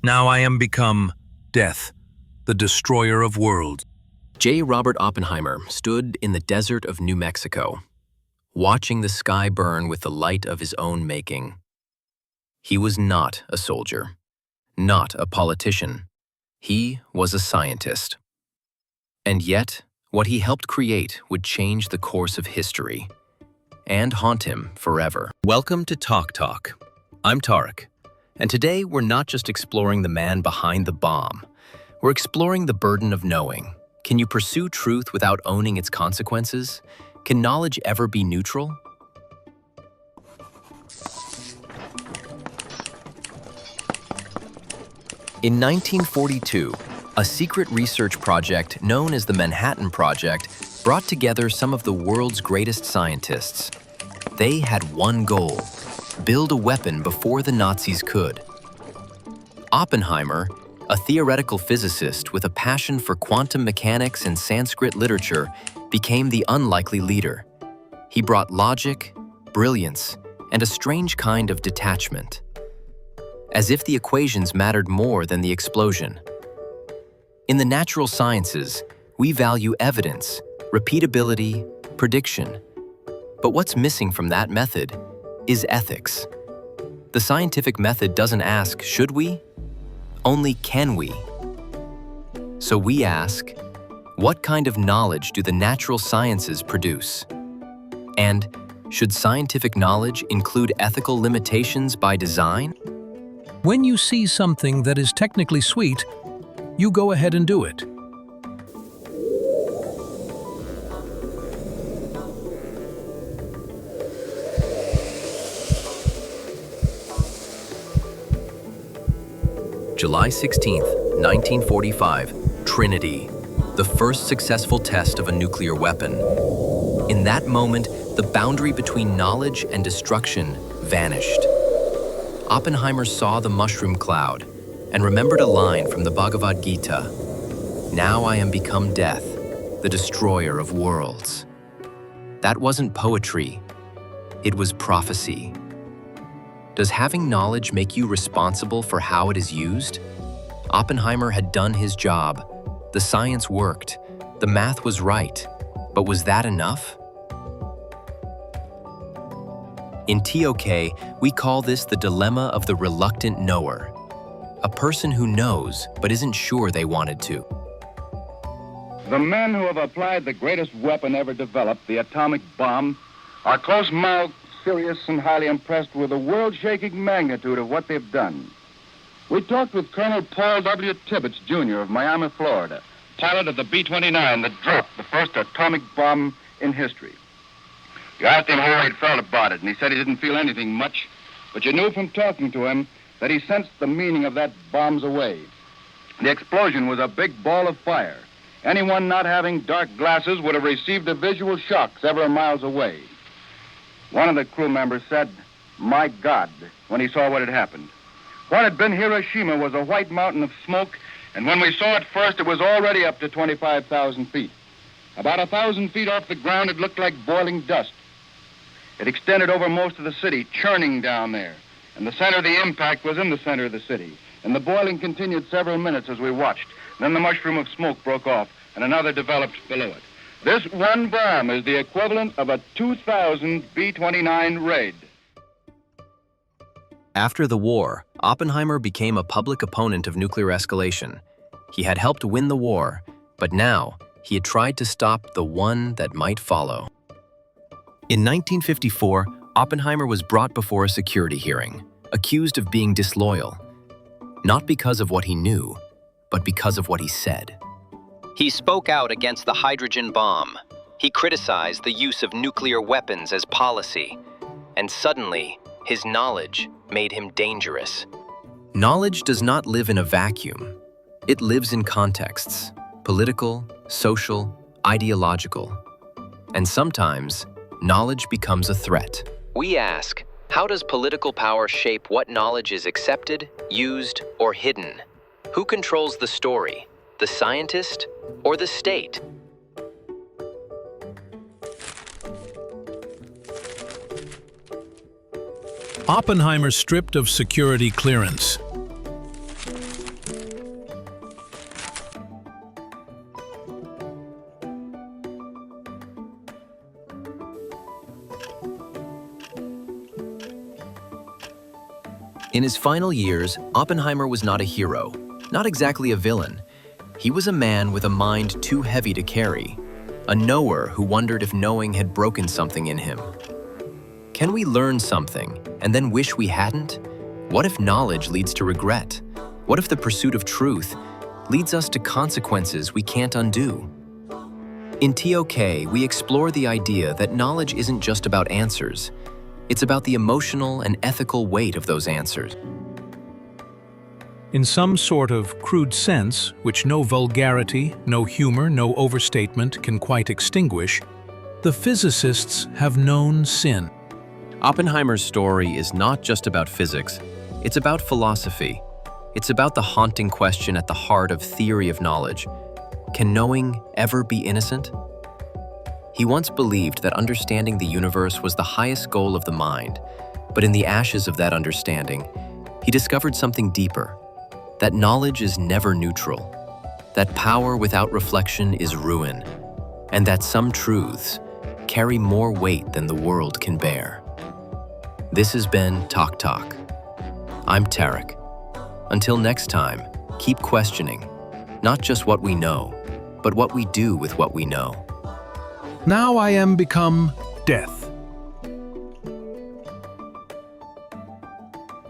Now I am become death, the destroyer of worlds. J. Robert Oppenheimer stood in the desert of New Mexico, watching the sky burn with the light of his own making. He was not a soldier, not a politician. He was a scientist. And yet, what he helped create would change the course of history and haunt him forever. Welcome to Talk Talk. I'm Tarek, and today we're not just exploring the man behind the bomb. We're exploring the burden of knowing. Can you pursue truth without owning its consequences? Can knowledge ever be neutral? In 1942, a secret research project known as the Manhattan Project brought together some of the world's greatest scientists. They had one goal: build a weapon before the Nazis could. Oppenheimer, a theoretical physicist with a passion for quantum mechanics and Sanskrit literature, became the unlikely leader. He brought logic, brilliance, and a strange kind of detachment, as if the equations mattered more than the explosion. In the natural sciences, we value evidence, repeatability, prediction. But what's missing from that method is ethics. The scientific method doesn't ask, should we? Only can we? So we ask, what kind of knowledge do the natural sciences produce? And should scientific knowledge include ethical limitations by design? When you see something that is technically sweet, you go ahead and do it. July 16th, 1945, Trinity, the first successful test of a nuclear weapon. In that moment, the boundary between knowledge and destruction vanished. Oppenheimer saw the mushroom cloud and remembered a line from the Bhagavad Gita: "Now I am become death, the destroyer of worlds." That wasn't poetry, it was prophecy. Does having knowledge make you responsible for how it is used? Oppenheimer had done his job. The science worked. The math was right. But was that enough? In TOK, we call this the dilemma of the reluctant knower. A person who knows but isn't sure they wanted to. The men who have applied the greatest weapon ever developed, the atomic bomb, are close-mouthed, serious, and highly impressed with the world-shaking magnitude of what they've done. We talked with Colonel Paul W. Tibbets, Jr. of Miami, Florida, pilot of the B-29 that dropped the first atomic bomb in history. You asked him how he'd felt about it, and he said he didn't feel anything much, but you knew from talking to him that he sensed the meaning of that bomb's away. The explosion was a big ball of fire. Anyone not having dark glasses would have received a visual shock several miles away. One of the crew members said, "My God," when he saw what had happened. What had been Hiroshima was a white mountain of smoke, and when we saw it first, it was already up to 25,000 feet. About 1,000 feet off the ground, it looked like boiling dust. It extended over most of the city, churning down there, and the center of the impact was in the center of the city, and the boiling continued several minutes as we watched. Then the mushroom of smoke broke off, and another developed below it. This one bomb is the equivalent of a 2,000 B-29 raid. After the war, Oppenheimer became a public opponent of nuclear escalation. He had helped win the war, but now he had tried to stop the one that might follow. In 1954, Oppenheimer was brought before a security hearing, accused of being disloyal, not because of what he knew, but because of what he said. He spoke out against the hydrogen bomb. He criticized the use of nuclear weapons as policy, and suddenly, his knowledge made him dangerous. Knowledge does not live in a vacuum. It lives in contexts: political, social, ideological. And sometimes, knowledge becomes a threat. We ask, how does political power shape what knowledge is accepted, used, or hidden? Who controls the story? The scientist or the state? Oppenheimer stripped of security clearance. In his final years, Oppenheimer was not a hero, not exactly a villain. He was a man with a mind too heavy to carry, a knower who wondered if knowing had broken something in him. Can we learn something and then wish we hadn't? What if knowledge leads to regret? What if the pursuit of truth leads us to consequences we can't undo? In TOK, we explore the idea that knowledge isn't just about answers. It's about the emotional and ethical weight of those answers. In some sort of crude sense, which no vulgarity, no humor, no overstatement can quite extinguish, the physicists have known sin. Oppenheimer's story is not just about physics, it's about philosophy. It's about the haunting question at the heart of theory of knowledge. Can knowing ever be innocent? He once believed that understanding the universe was the highest goal of the mind, but in the ashes of that understanding, he discovered something deeper, that knowledge is never neutral, that power without reflection is ruin, and that some truths carry more weight than the world can bear. This has been Talk Talk. I'm Tarek. Until next time, keep questioning, not just what we know, but what we do with what we know. Now I am become death.